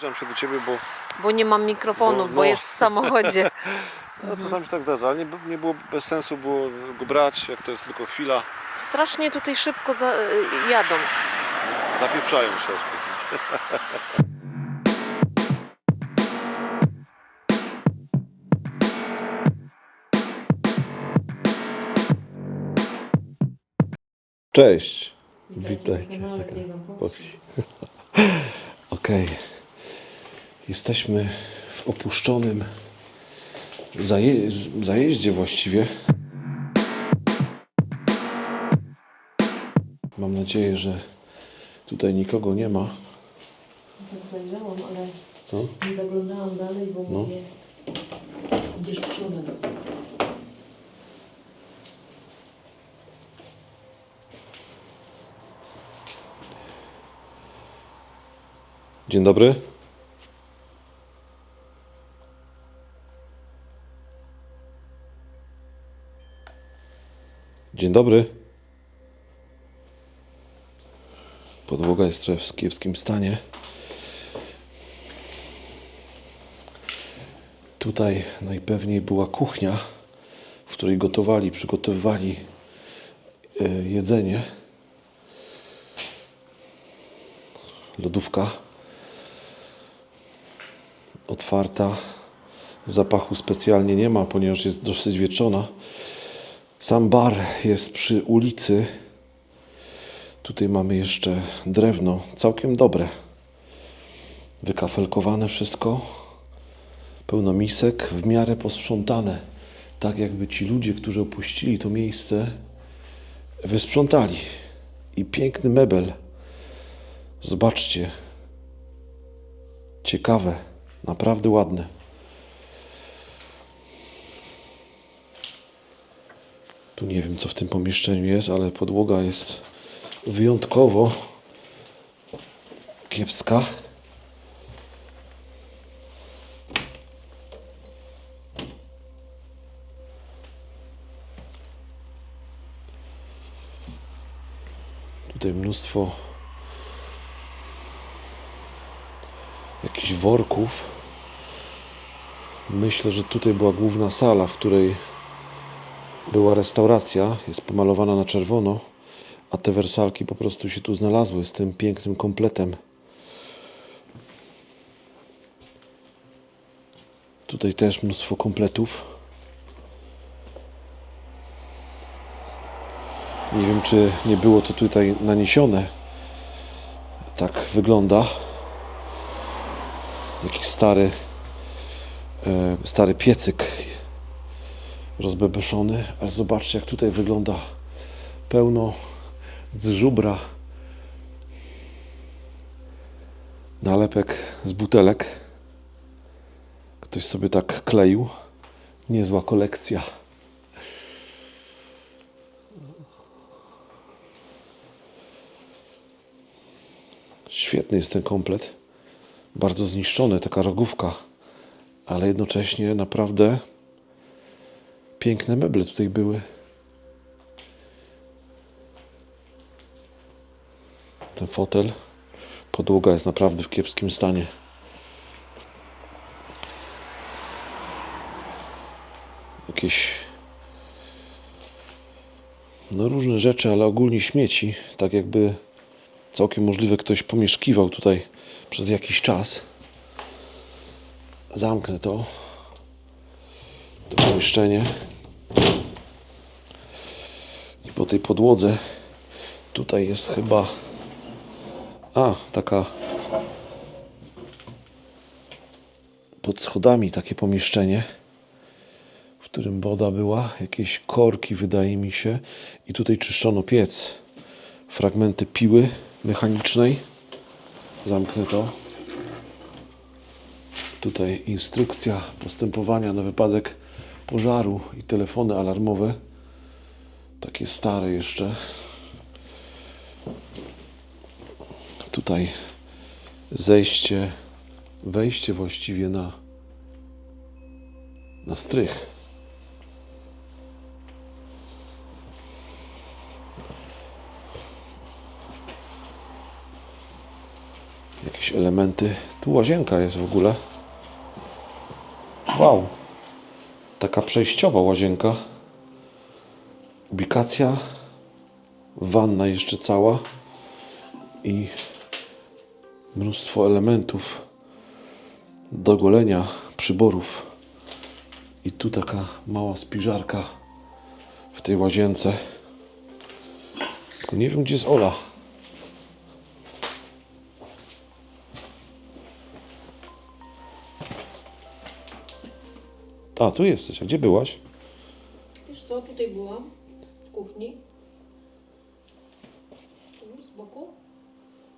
zbliżam się do ciebie, Bo nie mam mikrofonu, bo jest w samochodzie. no to sam się tak zdarza, ale nie było bez sensu było go brać, jak to jest tylko chwila. Strasznie tutaj szybko jadą. Zapieprzają się. Cześć. Witajcie. Po wsi. Okej. Jesteśmy w opuszczonym zajeździe właściwie. Mam nadzieję, że tutaj nikogo nie ma. Tak zajrzałam, ale Co? nie zaglądałam dalej, bo mówię, idziesz przodem. Dzień dobry. Dzień dobry. Podłoga jest trochę w kiepskim stanie. Tutaj najpewniej była kuchnia, w której przygotowywali jedzenie. Lodówka otwarta. Zapachu specjalnie nie ma, ponieważ jest dosyć wieczona. Sam bar jest przy ulicy. Tutaj mamy jeszcze drewno, całkiem dobre. Wykafelkowane wszystko. Pełno misek, w miarę posprzątane. Tak jakby ci ludzie, którzy opuścili to miejsce, wysprzątali. I piękny mebel. Zobaczcie. Ciekawe. Naprawdę ładne. Tu nie wiem, co w tym pomieszczeniu jest, ale podłoga jest wyjątkowo kiepska. Tutaj mnóstwo jakichś worków. Myślę, że tutaj była główna sala, w której była restauracja. Jest pomalowana na czerwono, a te wersalki po prostu się tu znalazły z tym pięknym kompletem. Tutaj też mnóstwo kompletów. Nie wiem, czy nie było to tutaj naniesione. Tak wygląda. Jakiś stary piecyk rozbebeszony. Ale zobaczcie, jak tutaj wygląda. Pełno z żubra. Nalepek z butelek. Ktoś sobie tak kleił. Niezła kolekcja. Świetny jest ten komplet. Bardzo zniszczony, taka rogówka. Ale jednocześnie naprawdę piękne meble tutaj były. Ten fotel. Podłoga jest naprawdę w kiepskim stanie. Jakieś różne rzeczy, ale ogólnie śmieci. Tak jakby całkiem możliwe ktoś pomieszkiwał tutaj przez jakiś czas. Zamknę to pomieszczenie. I po tej podłodze tutaj jest chyba taka pod schodami takie pomieszczenie, w którym woda była, jakieś korki wydaje mi się i tutaj czyszczono piec. Fragmenty piły mechanicznej. Zamknę to. Tutaj instrukcja postępowania na wypadek pożaru i telefony alarmowe. Takie stare jeszcze. Tutaj wejście właściwie na strych. Jakieś elementy. Tu łazienka jest w ogóle. Wow. Taka przejściowa łazienka. Ubikacja. Wanna jeszcze cała. I mnóstwo elementów do golenia przyborów. I tu taka mała spiżarka w tej łazience. Tylko nie wiem, gdzie jest Ola. A, tu jesteś. A gdzie byłaś? Wiesz co, tutaj byłam, w kuchni. Tu, z boku.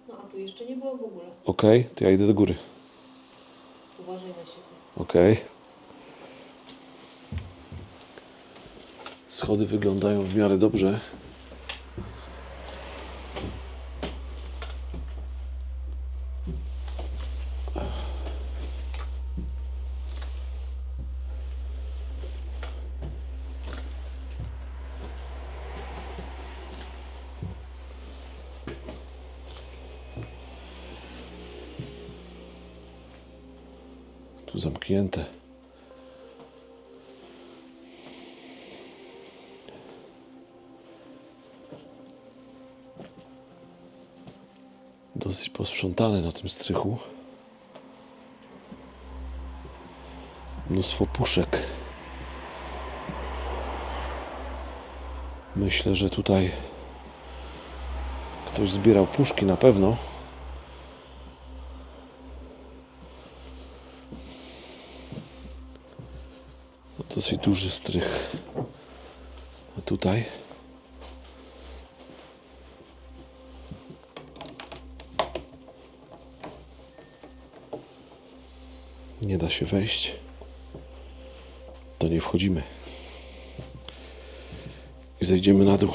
No a tu jeszcze nie byłam w ogóle. Okej, to ja idę do góry. Uważaj na siebie. Okej. Schody wyglądają w miarę dobrze. Tu zamknięte. Dosyć posprzątane na tym strychu. Mnóstwo puszek. Myślę, że tutaj ktoś zbierał puszki na pewno. Dosyć duży strych. A tutaj nie da się wejść. To nie wchodzimy. I zejdziemy na dół.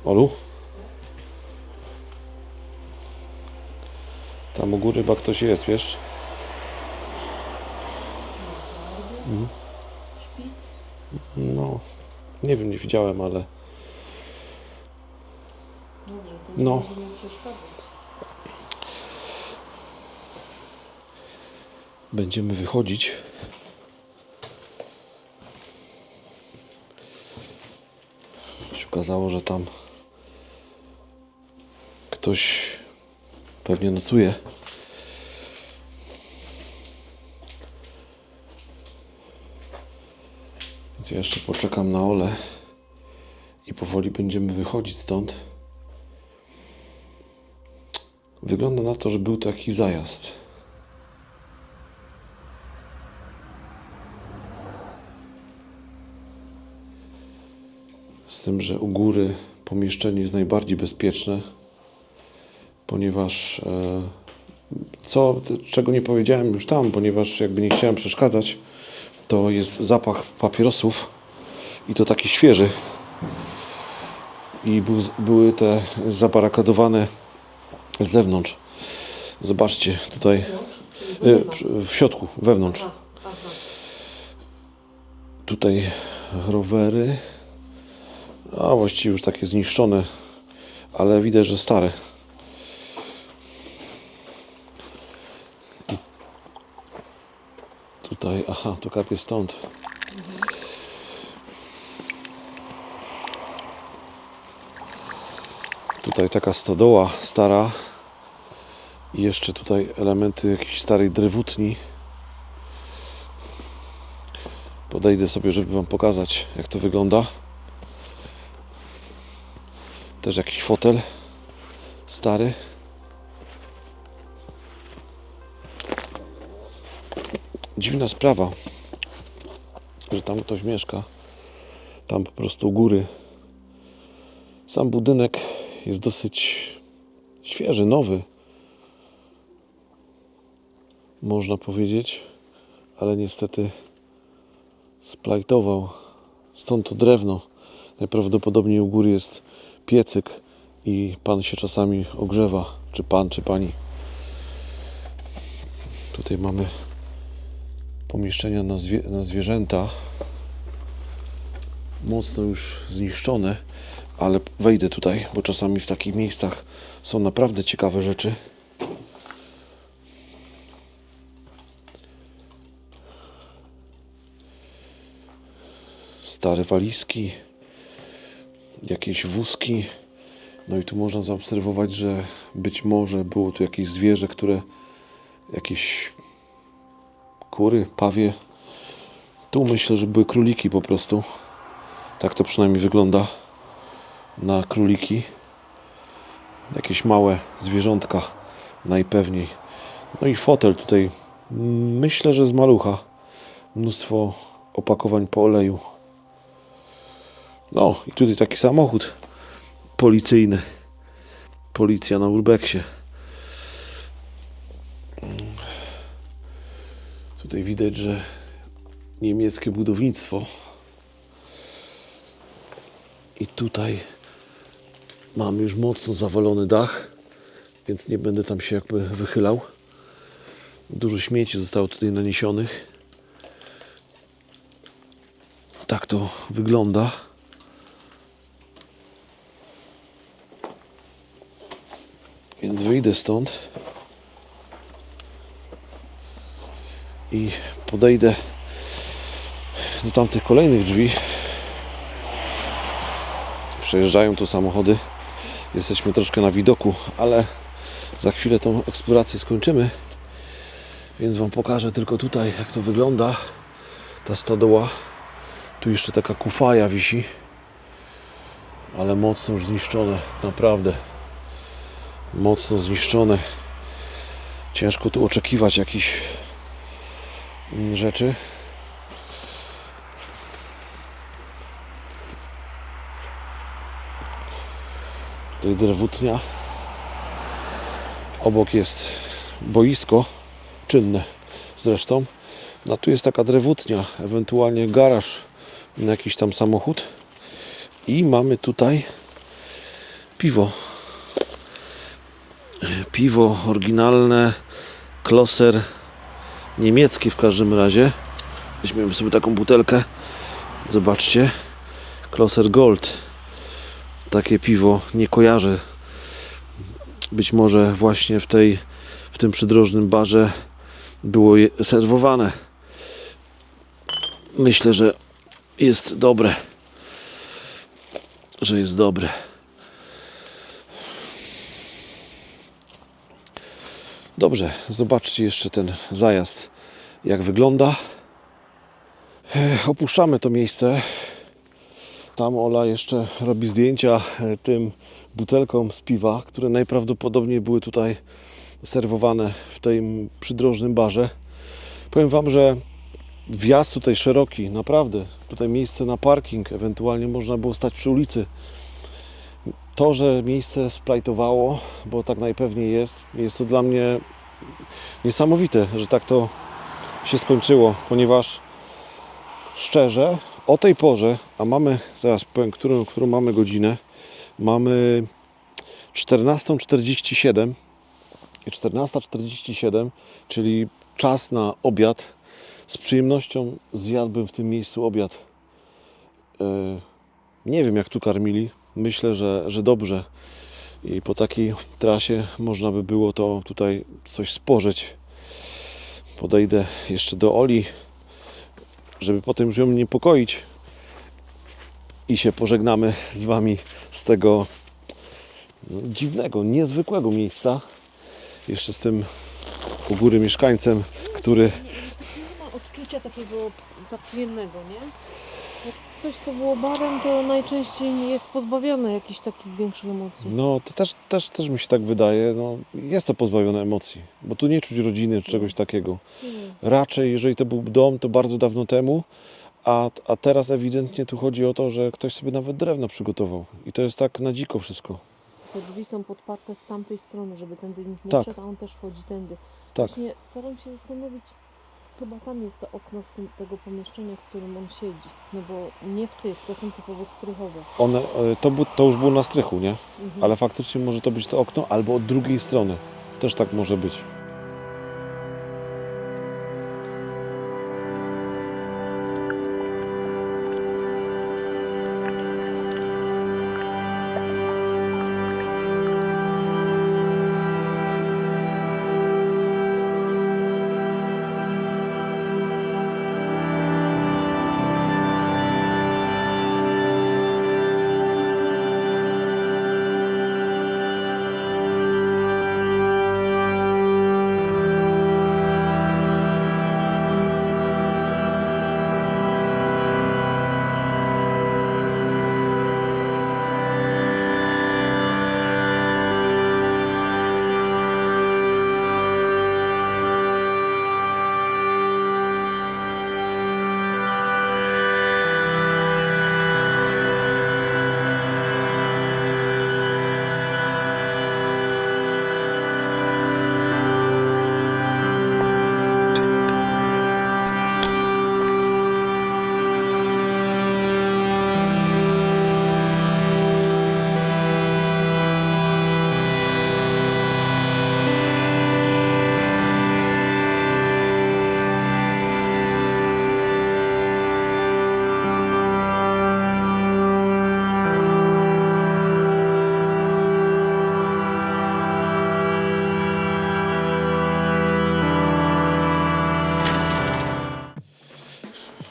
Olu? Tam u góry chyba ktoś jest, wiesz? Śpi? No, nie wiem, nie widziałem, ale Dobrze, to nie No. będzie miał przeszkadzać. będziemy wychodzić. Się okazało, że tam ktoś pewnie nocuje. Więc ja jeszcze poczekam na Olę i powoli będziemy wychodzić stąd. Wygląda na to, że był to jakiś zajazd. Z tym, że u góry pomieszczenie jest najbardziej bezpieczne, ponieważ czego nie powiedziałem już tam, ponieważ jakby nie chciałem przeszkadzać, to jest zapach papierosów i to taki świeży. I były te zabarakadowane z zewnątrz. Zobaczcie tutaj w środku, wewnątrz. Aha, aha. Tutaj rowery. A właściwie już takie zniszczone, ale widać, że stare. I tutaj, aha, to kapie stąd. Tutaj taka stodoła stara. I jeszcze tutaj elementy jakiejś starej drewutni. Podejdę sobie, żeby wam pokazać, jak to wygląda. Też jakiś fotel stary. Dziwna sprawa, że tam ktoś mieszka. Tam po prostu u góry. Sam budynek jest dosyć świeży, nowy. Można powiedzieć, ale niestety splajtował. Stąd to drewno. Najprawdopodobniej u góry jest piecyk i pan się czasami ogrzewa. Czy pan, czy pani. Tutaj mamy pomieszczenia na zwierzęta. Mocno już zniszczone, ale wejdę tutaj, bo czasami w takich miejscach są naprawdę ciekawe rzeczy. Stare walizki, jakieś wózki. No i tu można zaobserwować, że być może było tu jakieś zwierzę, które jakieś kury, pawie. Tu myślę, że były króliki po prostu. Tak to przynajmniej wygląda na króliki. Jakieś małe zwierzątka najpewniej. No i fotel tutaj. Myślę, że z malucha. Mnóstwo opakowań po oleju. No i tutaj taki samochód policyjny. Policja na urbexie. Tutaj widać, że niemieckie budownictwo. I tutaj mamy już mocno zawalony dach, więc nie będę tam się jakby wychylał. Dużo śmieci zostało tutaj naniesionych. Tak to wygląda. Więc wyjdę stąd i podejdę do tamtych kolejnych drzwi. Przejeżdżają tu samochody. Jesteśmy troszkę na widoku, ale za chwilę tą eksplorację skończymy. Więc wam pokażę tylko tutaj, jak to wygląda. Ta stodoła. Tu jeszcze taka kufaja wisi. Ale mocno już zniszczone. Naprawdę. Mocno zniszczone. Ciężko tu oczekiwać jakichś rzeczy. Tutaj drewutnia. Obok jest boisko czynne zresztą. No tu jest taka drewutnia, ewentualnie garaż na jakiś tam samochód. I mamy tutaj piwo. Piwo oryginalne, Klosser, niemieckie w każdym razie. Weźmiemy sobie taką butelkę. Zobaczcie. Klosser Gold. Takie piwo nie kojarzę. Być może właśnie w tym przydrożnym barze było je serwowane. Myślę, że jest dobre. Że jest dobre. Dobrze, zobaczcie jeszcze ten zajazd, jak wygląda. Opuszczamy to miejsce. Tam Ola jeszcze robi zdjęcia tym butelkom z piwa, które najprawdopodobniej były tutaj serwowane w tym przydrożnym barze. Powiem wam, że wjazd tutaj szeroki, naprawdę. Tutaj miejsce na parking, ewentualnie można było stać przy ulicy. To, że miejsce splajtowało, bo tak najpewniej jest to dla mnie niesamowite, że tak to się skończyło, ponieważ szczerze, o tej porze, a mamy, zaraz powiem, którą mamy godzinę, mamy 14:47 i 14:47, czyli czas na obiad. Z przyjemnością zjadłbym w tym miejscu obiad. Nie wiem, jak tu karmili. Myślę, że dobrze. I po takiej trasie można by było to tutaj coś spożyć. Podejdę jeszcze do Oli, żeby potem już ją niepokoić. I się pożegnamy z wami z tego dziwnego, niezwykłego miejsca. Jeszcze z tym u góry mieszkańcem, który... Nie ma odczucia takiego zaprzyjemnego, nie? Jak coś, co było barem, to najczęściej jest pozbawione jakichś takich większych emocji. No, to też mi się tak wydaje. No, jest to pozbawione emocji, bo tu nie czuć rodziny czy czegoś takiego. Raczej, jeżeli to był dom, to bardzo dawno temu, a teraz ewidentnie tu chodzi o to, że ktoś sobie nawet drewno przygotował. I to jest tak na dziko wszystko. te drzwi są podparte z tamtej strony, żeby tędy nikt nie Tak. wszedł, a on też wchodzi tędy. Tak. Właśnie staram się zastanowić, chyba tam jest to okno tego pomieszczenia, w którym on siedzi. No bo nie w tych, to są typowo strychowe. To już było na strychu, nie? Mhm. Ale faktycznie może to być to okno, albo od drugiej strony. Też tak może być.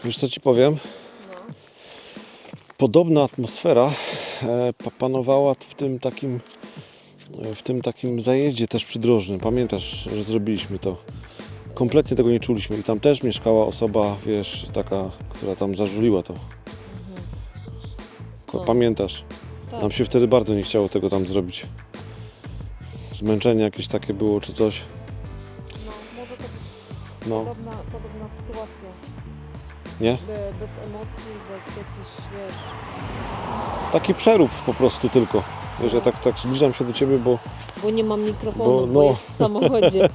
Wiesz co ci powiem? No. Podobna atmosfera panowała w tym takim zajeździe też przydrożnym. Pamiętasz, że zrobiliśmy to? Kompletnie tego nie czuliśmy i tam też mieszkała osoba, wiesz, taka, która tam zażuliła to. No. Pamiętasz? Tak. Nam się wtedy bardzo nie chciało tego tam zrobić. Zmęczenie jakieś takie było czy coś. No, może to być No, podobna sytuacja. nie? Bez emocji, bez jakichś, wiesz... Taki przerób po prostu tylko. Wiesz, ja tak zbliżam się do ciebie, bo Bo nie mam mikrofonu, Bo, bo no. jest w samochodzie.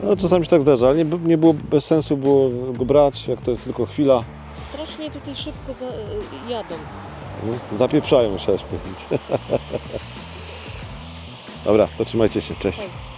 no, czasami się tak zdarza, ale nie było bez sensu było go brać, jak to jest tylko chwila. Strasznie tutaj szybko jadą. Zapieprzają, chciałeś powiedzieć. Dobra, to trzymajcie się, cześć. Hej.